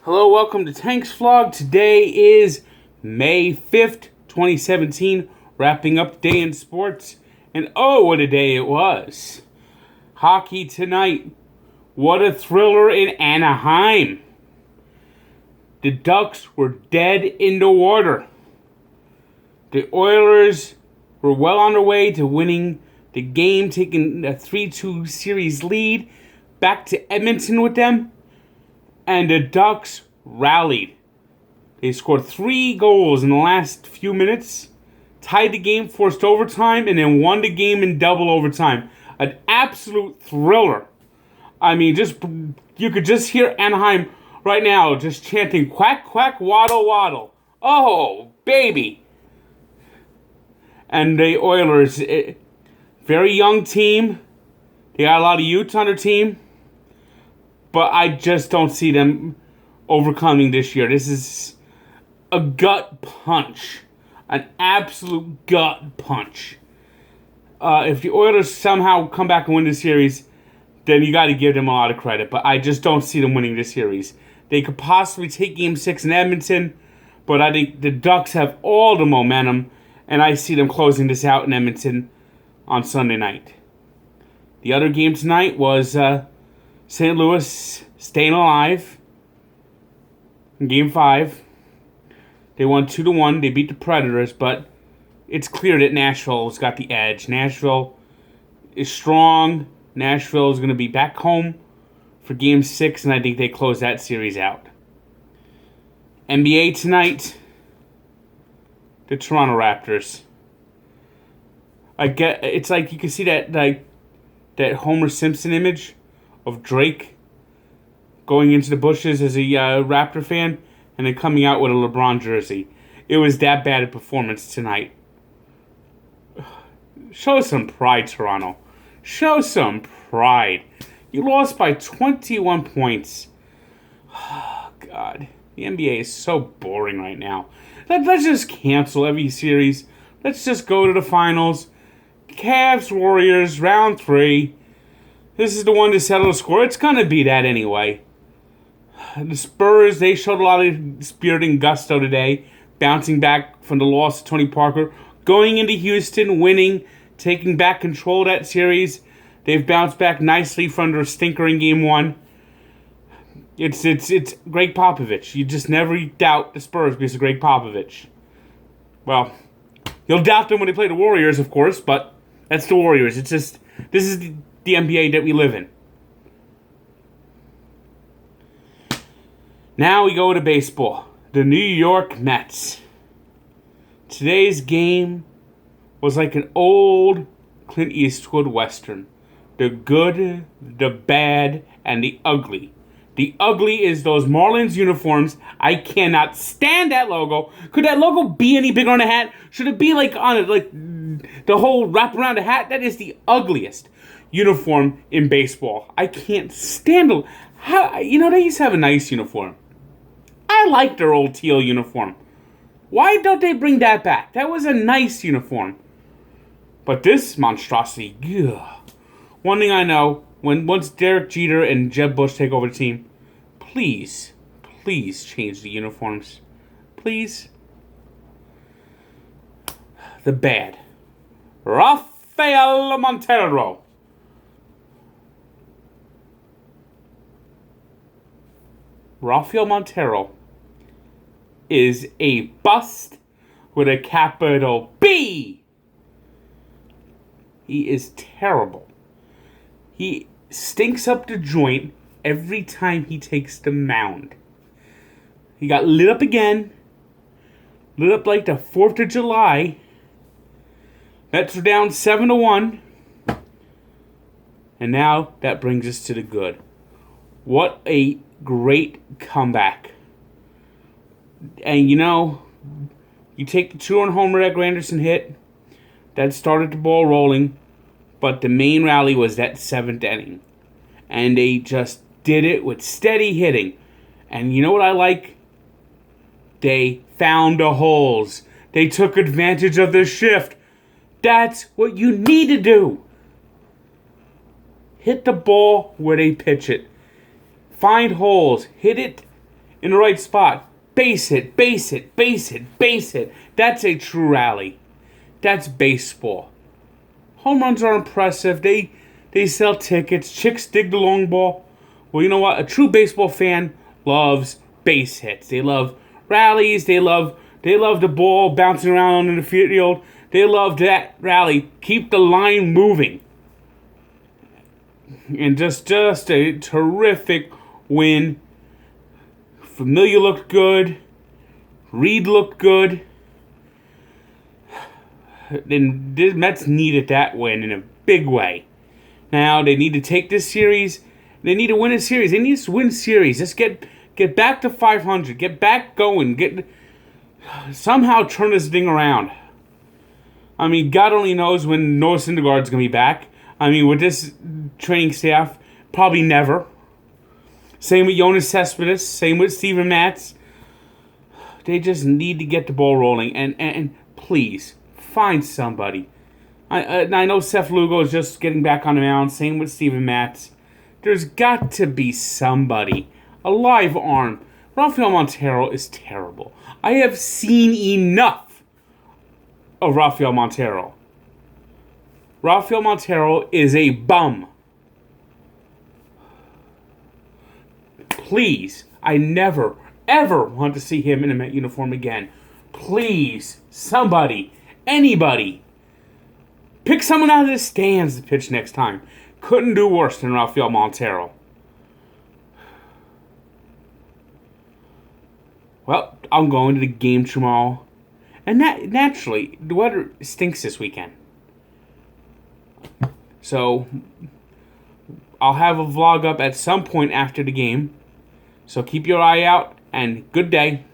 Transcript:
Hello, welcome to Tank's Vlog. Today is May 5th, 2017, wrapping up the day in sports. And oh, what a day it was. Hockey tonight. What a thriller in Anaheim. The Ducks were dead in the water. The Oilers were well on their way to winning the game, taking a 3-2 series lead back to Edmonton with them. And the Ducks rallied. They scored 3 goals in the last few minutes, tied the game, forced overtime, and then won the game in double overtime. An absolute thriller. I mean, you could just hear Anaheim right now just chanting, quack, quack, waddle, waddle. Oh, baby. And the Oilers, very young team. They got a lot of youths on their team. But I just don't see them overcoming this year. This is a gut punch. An absolute gut punch. If the Oilers somehow come back and win the series, then you got to give them a lot of credit. But I just don't see them winning this series. They could possibly take Game 6 in Edmonton, but I think the Ducks have all the momentum, and I see them closing this out in Edmonton on Sunday night. The other game tonight was St. Louis staying alive in Game 5. They won 2-1. They beat the Predators, but it's clear that Nashville's got the edge. Nashville is strong. Nashville is going to be back home for Game 6, and I think they close that series out. NBA tonight, the Toronto Raptors. It's like you can see that Homer Simpson image of Drake going into the bushes as a Raptor fan and then coming out with a LeBron jersey. It was that bad a performance tonight. Show some pride, Toronto. Show some pride. You lost by 21 points. Oh, God. The NBA is so boring right now. Let's just cancel every series. Let's just go to the finals. Cavs, Warriors, round 3. This is the one to settle the score. It's going to be that anyway. The Spurs, they showed a lot of spirit and gusto today, bouncing back from the loss to Tony Parker, going into Houston, winning, taking back control of that series. They've bounced back nicely from their stinker in Game 1. It's Greg Popovich. You just never doubt the Spurs because of Greg Popovich. Well, you'll doubt them when they play the Warriors, of course, but that's the Warriors. It's just, this is the NBA that we live in. Now we go to baseball. The New York Mets. Today's game was like an old Clint Eastwood Western. The good, the bad, and the ugly. The ugly is those Marlins uniforms. I cannot stand that logo. Could that logo be any bigger on a hat? Should it be like on it, like the whole wrap around a hat? That is the ugliest uniform in baseball. I can't stand it. How, they used to have a nice uniform. I like their old teal uniform. Why don't they bring that back? That was a nice uniform. But this monstrosity, ugh. One thing I know, once Derek Jeter and Jeb Bush take over the team, please change the uniforms. Please. The bad. Rafael Montero. Rafael Montero is a bust with a capital B. He is terrible. He stinks up the joint every time he takes the mound. He got lit up again. Lit up like the 4th of July. Mets are down 7-1. And now that brings us to the good. What a great comeback. And you take the 2-run homer that Granderson hit. That started the ball rolling. But the main rally was that 7th inning. And they just did it with steady hitting. And you know what I like? They found the holes. They took advantage of the shift. That's what you need to do. Hit the ball where they pitch it. Find holes. Hit it in the right spot. Base hit, base hit, base hit, base hit. That's a true rally. That's baseball. Home runs are impressive. They sell tickets. Chicks dig the long ball. Well, you know what? A true baseball fan loves base hits. They love rallies. They love the ball bouncing around in the field. They love that rally. Keep the line moving. And just a terrific win. Familia looked good. Reed looked good. And the Mets needed that win in a big way. Now they need to take this series. They need to win a series. They need to win series. Just get back to 500. Get back going. Somehow turn this thing around. I mean, God only knows when Noah Syndergaard's going to be back. I mean, with this training staff, probably never. Same with Yoenis Cespedes. Same with Steven Matz. They just need to get the ball rolling. And please, find somebody. I know Seth Lugo is just getting back on the mound. Same with Steven Matz. There's got to be somebody. A live arm. Rafael Montero is terrible. I have seen enough of Rafael Montero. Rafael Montero is a bum. Please, I never, ever want to see him in a Met uniform again. Please, somebody, anybody, pick someone out of the stands to pitch next time. Couldn't do worse than Rafael Montero. Well, I'm going to the game tomorrow. And naturally, the weather stinks this weekend. So, I'll have a vlog up at some point after the game. So keep your eye out, and good day.